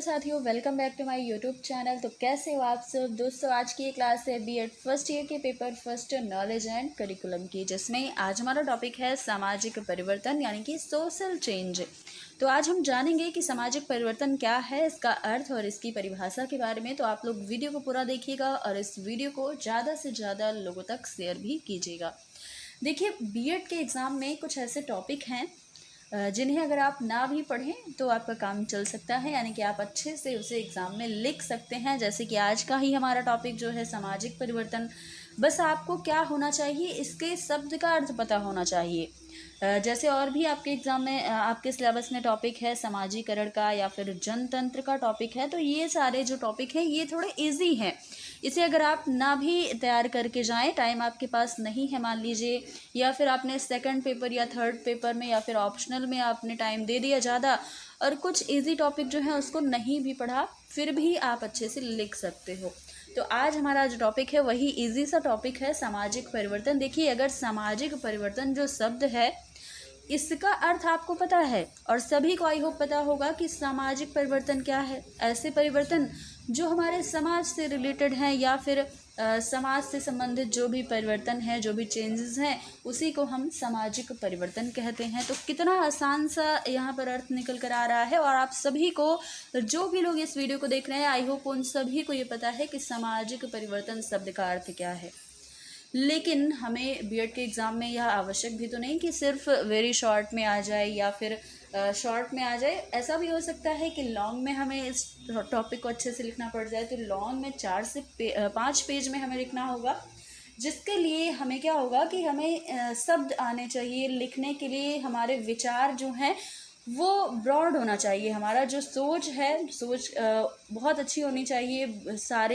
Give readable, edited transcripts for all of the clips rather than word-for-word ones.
साथियों, welcome back to my YouTube channel. तो कैसे हो आप सब दोस्तों। आज की ये क्लास है बीएड फर्स्ट ईयर के paper first knowledge and curriculum की, जिसमें आज हमारा टॉपिक है सामाजिक परिवर्तन यानी कि सोशल चेंज। तो आज हम जानेंगे कि सामाजिक परिवर्तन क्या है, इसका अर्थ और इसकी परिभाषा के बारे में। तो आप लोग वीडियो को पूरा देखिएगा और इस वीडियो को ज़्यादा से ज़्यादा लोगों तक शेयर भी कीजिएगा। देखिए, बीएड के एग्ज़ाम में कुछ ऐसे टॉपिक हैं जिन्हें अगर आप ना भी पढ़ें तो आपका काम चल सकता है, यानी कि आप अच्छे से उसे एग्ज़ाम में लिख सकते हैं। जैसे कि आज का ही हमारा टॉपिक जो है सामाजिक परिवर्तन। बस आपको क्या होना चाहिए, इसके शब्द का अर्थ पता होना चाहिए। जैसे और भी आपके एग्ज़ाम में आपके सिलेबस में टॉपिक है समाजीकरण का या फिर जनतंत्र का टॉपिक है, तो ये सारे जो टॉपिक हैं ये थोड़े इजी हैं। इसे अगर आप ना भी तैयार करके जाएं, टाइम आपके पास नहीं है मान लीजिए, या फिर आपने सेकंड पेपर या थर्ड पेपर में या फिर ऑप्शनल में आपने टाइम दे दिया ज़्यादा और कुछ इजी टॉपिक जो है उसको नहीं भी पढ़ा, फिर भी आप अच्छे से लिख सकते हो। तो आज हमारा जो टॉपिक है वही इजी सा टॉपिक है, सामाजिक परिवर्तन। देखिए, अगर सामाजिक परिवर्तन जो शब्द है इसका अर्थ आपको पता है और सभी को आई होप पता होगा कि सामाजिक परिवर्तन क्या है। ऐसे परिवर्तन जो हमारे समाज से रिलेटेड हैं या फिर समाज से संबंधित जो भी परिवर्तन है, जो भी चेंजेस हैं, उसी को हम सामाजिक परिवर्तन कहते हैं। तो कितना आसान सा यहाँ पर अर्थ निकल कर आ रहा है और आप सभी को, जो भी लोग इस वीडियो को देख रहे हैं, आई होप उन सभी को ये पता है कि सामाजिक परिवर्तन शब्द का अर्थ क्या है। लेकिन हमें बीएड के एग्ज़ाम में यह आवश्यक भी तो नहीं कि सिर्फ वेरी शॉर्ट में आ जाए या फिर शॉर्ट में आ जाए। ऐसा भी हो सकता है कि लॉन्ग में हमें इस टॉपिक को अच्छे से लिखना पड़ जाए, तो लॉन्ग में 4 से 5 पेज में हमें लिखना होगा, जिसके लिए हमें क्या होगा कि हमें शब्द आने चाहिए लिखने के लिए। हमारे विचार जो हैं वो ब्रॉड होना चाहिए, हमारा जो सोच है, सोच बहुत अच्छी होनी चाहिए,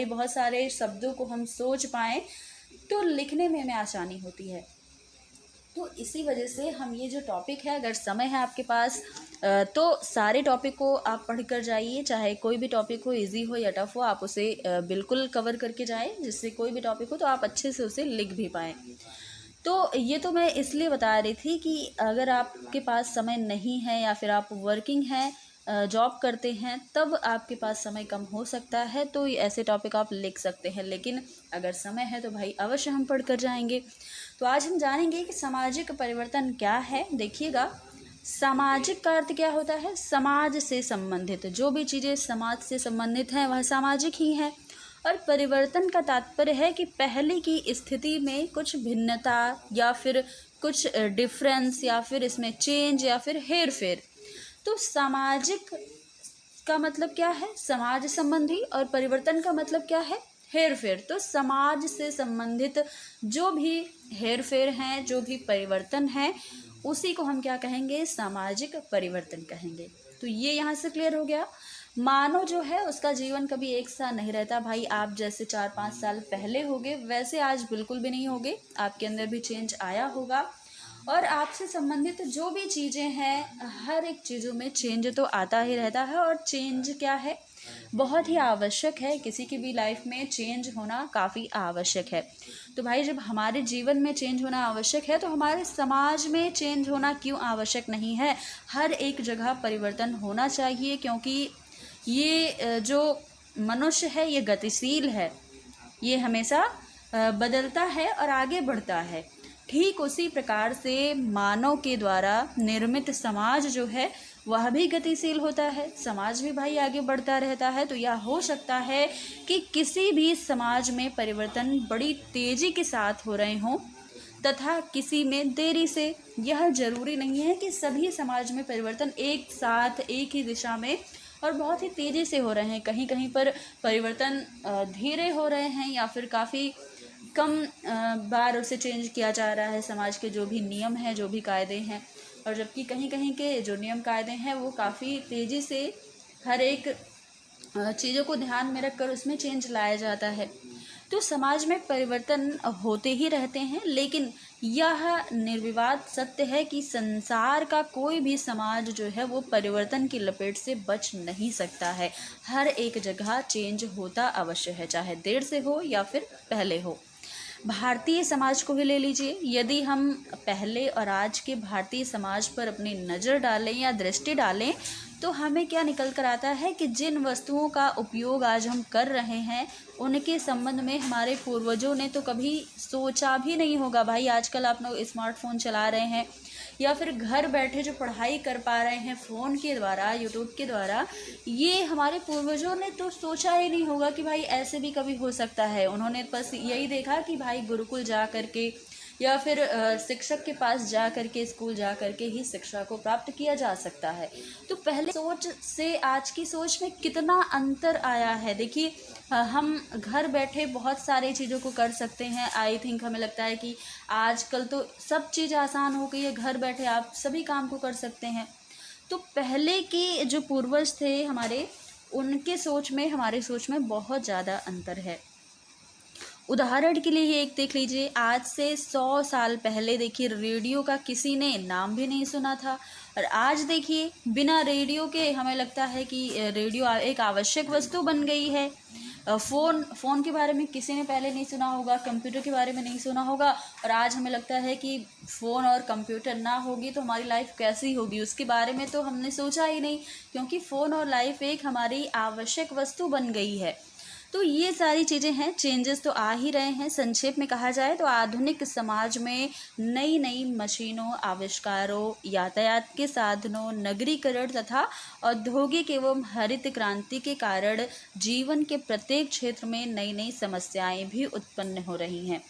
बहुत सारे शब्दों को हम सोच पाएँ तो लिखने में हमें आसानी होती है। तो इसी वजह से हम ये जो टॉपिक है, अगर समय है आपके पास तो सारे टॉपिक को आप पढ़ कर जाइए, चाहे कोई भी टॉपिक हो, इजी हो या टफ हो, आप उसे बिल्कुल कवर करके जाएं, जिससे कोई भी टॉपिक हो तो आप अच्छे से उसे लिख भी पाएँ। तो ये तो मैं इसलिए बता रही थी कि अगर आपके पास समय नहीं है या फिर आप वर्किंग हैं, जॉब करते हैं, तब आपके पास समय कम हो सकता है, तो ऐसे टॉपिक आप लिख सकते हैं। लेकिन अगर समय है तो भाई अवश्य हम पढ़ कर जाएंगे। तो आज हम जानेंगे कि सामाजिक परिवर्तन क्या है। देखिएगा, सामाजिक का अर्थ क्या होता है, समाज से संबंधित जो भी चीज़ें समाज से संबंधित हैं वह सामाजिक ही हैं। और परिवर्तन का तात्पर्य है कि पहले की स्थिति में कुछ भिन्नता या फिर कुछ डिफरेंस या फिर इसमें चेंज या फिर हेर फेर। तो सामाजिक का मतलब क्या है, समाज संबंधी, और परिवर्तन का मतलब क्या है, हेर फेर। तो समाज से संबंधित जो भी हेर फेर हैं, जो भी परिवर्तन है, उसी को हम क्या कहेंगे, सामाजिक परिवर्तन कहेंगे। तो ये यहाँ से क्लियर हो गया। मानव जो है उसका जीवन कभी एक सा नहीं रहता भाई। आप जैसे 4-5 साल पहले होगे वैसे आज बिल्कुल भी नहीं होगे, आपके अंदर भी चेंज आया होगा। और आपसे संबंधित जो भी चीज़ें हैं, हर एक चीज़ों में चेंज तो आता ही रहता है। और चेंज क्या है, बहुत ही आवश्यक है। किसी की भी लाइफ में चेंज होना काफ़ी आवश्यक है। तो भाई, जब हमारे जीवन में चेंज होना आवश्यक है तो हमारे समाज में चेंज होना क्यों आवश्यक नहीं है। हर एक जगह परिवर्तन होना चाहिए, क्योंकि ये जो मनुष्य है ये गतिशील है, ये हमेशा बदलता है और आगे बढ़ता है। ठीक उसी प्रकार से मानव के द्वारा निर्मित समाज जो है वह भी गतिशील होता है, समाज भी भाई आगे बढ़ता रहता है। तो यह हो सकता है कि किसी भी समाज में परिवर्तन बड़ी तेज़ी के साथ हो रहे हों तथा किसी में देरी से। यह जरूरी नहीं है कि सभी समाज में परिवर्तन एक साथ एक ही दिशा में और बहुत ही तेज़ी से हो रहे हैं। कहीं कहीं पर परिवर्तन धीरे हो रहे हैं या फिर काफ़ी कम बार उसे चेंज किया जा रहा है, समाज के जो भी नियम हैं, जो भी कायदे हैं। और जबकि कहीं कहीं के जो नियम कायदे हैं वो काफ़ी तेज़ी से हर एक चीज़ों को ध्यान में रखकर उसमें चेंज लाया जाता है। तो समाज में परिवर्तन होते ही रहते हैं, लेकिन यह निर्विवाद सत्य है कि संसार का कोई भी समाज जो है वो परिवर्तन की लपेट से बच नहीं सकता है। हर एक जगह चेंज होता अवश्य है, चाहे देर से हो या फिर पहले हो। भारतीय समाज को ही ले लीजिए, यदि हम पहले और आज के भारतीय समाज पर अपनी नज़र डालें या दृष्टि डालें तो हमें क्या निकल कर आता है कि जिन वस्तुओं का उपयोग आज हम कर रहे हैं उनके संबंध में हमारे पूर्वजों ने तो कभी सोचा भी नहीं होगा। भाई आजकल आप लोग स्मार्टफोन चला रहे हैं या फिर घर बैठे जो पढ़ाई कर पा रहे हैं फ़ोन के द्वारा, यूट्यूब के द्वारा, ये हमारे पूर्वजों ने तो सोचा ही नहीं होगा कि भाई ऐसे भी कभी हो सकता है। उन्होंने बस यही देखा कि भाई गुरुकुल जा कर के या फिर शिक्षक के पास जा कर के, स्कूल जा कर के ही शिक्षा को प्राप्त किया जा सकता है। तो पहले सोच से आज की सोच में कितना अंतर आया है। देखिए हम घर बैठे बहुत सारे चीज़ों को कर सकते हैं। आई थिंक हमें लगता है कि आजकल तो सब चीज़ आसान हो गई है, घर बैठे आप सभी काम को कर सकते हैं। तो पहले के जो पूर्वज थे हमारे, उनके सोच में हमारे सोच में बहुत ज़्यादा अंतर है। उदाहरण के लिए ये एक देख लीजिए, आज से 100 साल पहले देखिए रेडियो का किसी ने नाम भी नहीं सुना था, और आज देखिए बिना रेडियो के हमें लगता है कि रेडियो एक आवश्यक वस्तु बन गई है। फ़ोन के बारे में किसी ने पहले नहीं सुना होगा, कंप्यूटर के बारे में नहीं सुना होगा, और आज हमें लगता है कि फ़ोन और कंप्यूटर ना होगी तो हमारी लाइफ कैसी होगी, उसके बारे में तो हमने सोचा ही नहीं, क्योंकि फ़ोन और लाइफ एक हमारी आवश्यक वस्तु बन गई है। तो ये सारी चीज़ें हैं, चेंजेस तो आ ही रहे हैं। संक्षेप में कहा जाए तो आधुनिक समाज में नई नई मशीनों, आविष्कारों, यातायात के साधनों, नगरीकरण तथा औद्योगिक एवं हरित क्रांति के कारण जीवन के प्रत्येक क्षेत्र में नई नई समस्याएं भी उत्पन्न हो रही हैं।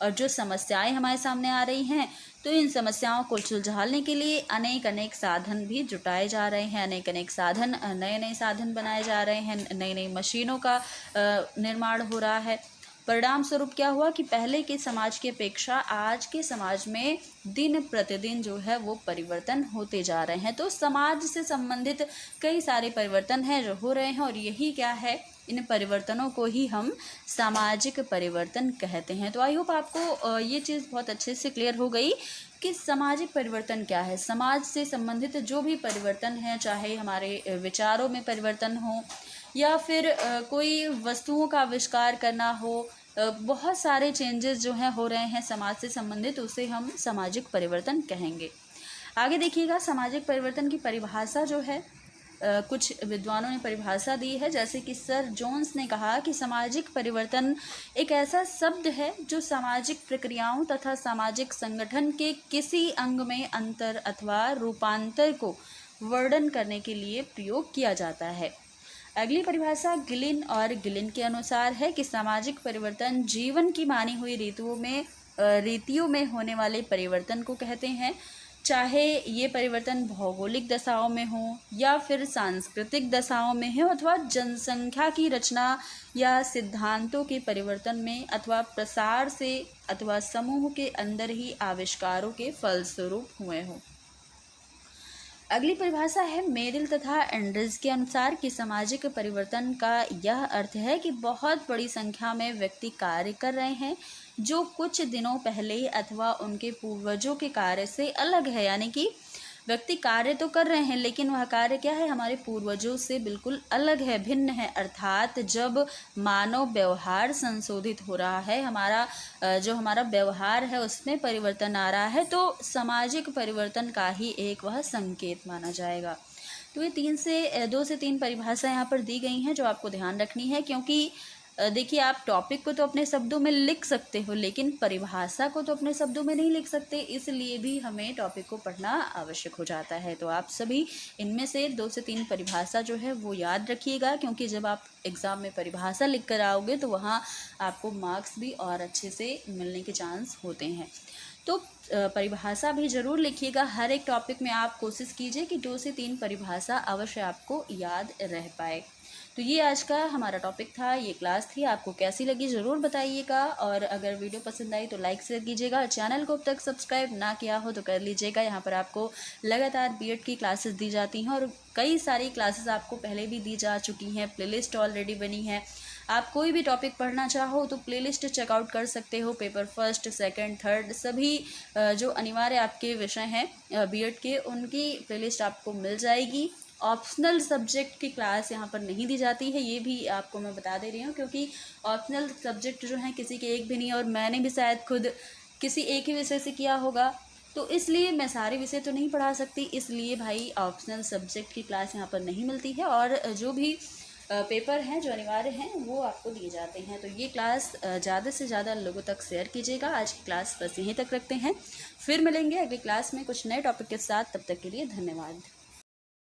और जो समस्याएं हमारे सामने आ रही हैं, तो इन समस्याओं को सुलझाने के लिए अनेक अनेक साधन भी जुटाए जा रहे हैं, अनेक अनेक साधन, नए नए साधन बनाए जा रहे हैं, नई नई मशीनों का निर्माण हो रहा है। परिणाम स्वरूप क्या हुआ कि पहले के समाज की अपेक्षा आज के समाज में दिन प्रतिदिन जो है वो परिवर्तन होते जा रहे हैं। तो समाज से संबंधित कई सारे परिवर्तन हैं जो हो रहे हैं, और यही क्या है, इन परिवर्तनों को ही हम सामाजिक परिवर्तन कहते हैं। तो आई होप आपको ये चीज़ बहुत अच्छे से क्लियर हो गई कि सामाजिक परिवर्तन क्या है। समाज से संबंधित जो भी परिवर्तन है, चाहे हमारे विचारों में परिवर्तन हो या फिर कोई वस्तुओं का आविष्कार करना हो, बहुत सारे चेंजेस जो हैं हो रहे हैं समाज से संबंधित, उसे हम सामाजिक परिवर्तन कहेंगे। आगे देखिएगा, सामाजिक परिवर्तन की परिभाषा जो है कुछ विद्वानों ने परिभाषा दी है। जैसे कि सर जोन्स ने कहा कि सामाजिक परिवर्तन एक ऐसा शब्द है जो सामाजिक प्रक्रियाओं तथा सामाजिक संगठन के किसी अंग में अंतर अथवा रूपांतर को वर्णन करने के लिए प्रयोग किया जाता है। अगली परिभाषा गिलिन और गिलिन के अनुसार है कि सामाजिक परिवर्तन जीवन की मानी हुई रीतियों में होने वाले परिवर्तन को कहते हैं, चाहे ये परिवर्तन भौगोलिक दशाओं में हो या फिर सांस्कृतिक दशाओं में हो, अथवा जनसंख्या की रचना या सिद्धांतों के परिवर्तन में, अथवा प्रसार से, अथवा समूह के अंदर ही आविष्कारों के फलस्वरूप हुए हों। अगली परिभाषा है मेरिल तथा एंड्रिज के अनुसार कि सामाजिक परिवर्तन का यह अर्थ है कि बहुत बड़ी संख्या में व्यक्ति कार्य कर रहे हैं जो कुछ दिनों पहले अथवा उनके पूर्वजों के कार्य से अलग है। यानी कि व्यक्ति कार्य तो कर रहे हैं, लेकिन वह कार्य क्या है, हमारे पूर्वजों से बिल्कुल अलग है, भिन्न है। अर्थात जब मानव व्यवहार संशोधित हो रहा है, हमारा व्यवहार है उसमें परिवर्तन आ रहा है, तो सामाजिक परिवर्तन का ही एक वह संकेत माना जाएगा। तो ये 2 से 3 परिभाषा यहाँ पर दी गई हैं जो आपको ध्यान रखनी है, क्योंकि देखिए आप टॉपिक को तो अपने शब्दों में लिख सकते हो, लेकिन परिभाषा को तो अपने शब्दों में नहीं लिख सकते, इसलिए भी हमें टॉपिक को पढ़ना आवश्यक हो जाता है। तो आप सभी इनमें से 2 से 3 परिभाषा जो है वो याद रखिएगा, क्योंकि जब आप एग्ज़ाम में परिभाषा लिख कर आओगे तो वहाँ आपको मार्क्स भी और अच्छे से मिलने के चांस होते हैं। तो परिभाषा भी ज़रूर लिखिएगा। हर एक टॉपिक में आप कोशिश कीजिए कि 2 से 3 परिभाषा अवश्य आपको याद रह पाए। तो ये आज का हमारा टॉपिक था, ये क्लास थी। आपको कैसी लगी ज़रूर बताइएगा, और अगर वीडियो पसंद आई तो लाइक शेयर कीजिएगा। चैनल को अब तक सब्सक्राइब ना किया हो तो कर लीजिएगा। यहाँ पर आपको लगातार बीएड की क्लासेस दी जाती हैं, और कई सारी क्लासेस आपको पहले भी दी जा चुकी हैं। प्लेलिस्ट ऑलरेडी बनी है। आप कोई भी टॉपिक पढ़ना चाहो तो प्लेलिस्ट चेकआउट कर सकते हो। पेपर फर्स्ट, सेकंड, थर्ड सभी जो अनिवार्य आपके विषय हैं बीएड के, उनकी प्लेलिस्ट आपको मिल जाएगी। ऑप्शनल सब्जेक्ट की क्लास यहाँ पर नहीं दी जाती है, ये भी आपको मैं बता दे रही हूँ, क्योंकि ऑप्शनल सब्जेक्ट जो हैं किसी के एक भी नहीं, और मैंने भी शायद खुद किसी एक ही विषय से किया होगा, तो इसलिए मैं सारे विषय तो नहीं पढ़ा सकती, इसलिए भाई ऑप्शनल सब्जेक्ट की क्लास यहाँ पर नहीं मिलती है, और जो भी पेपर हैं जो अनिवार्य हैं वो आपको दिए जाते हैं। तो ये क्लास ज़्यादा से ज़्यादा लोगों तक शेयर कीजिएगा। आज की क्लास बस यहीं तक रखते हैं, फिर मिलेंगे अगली क्लास में कुछ नए टॉपिक के साथ। तब तक के लिए धन्यवाद।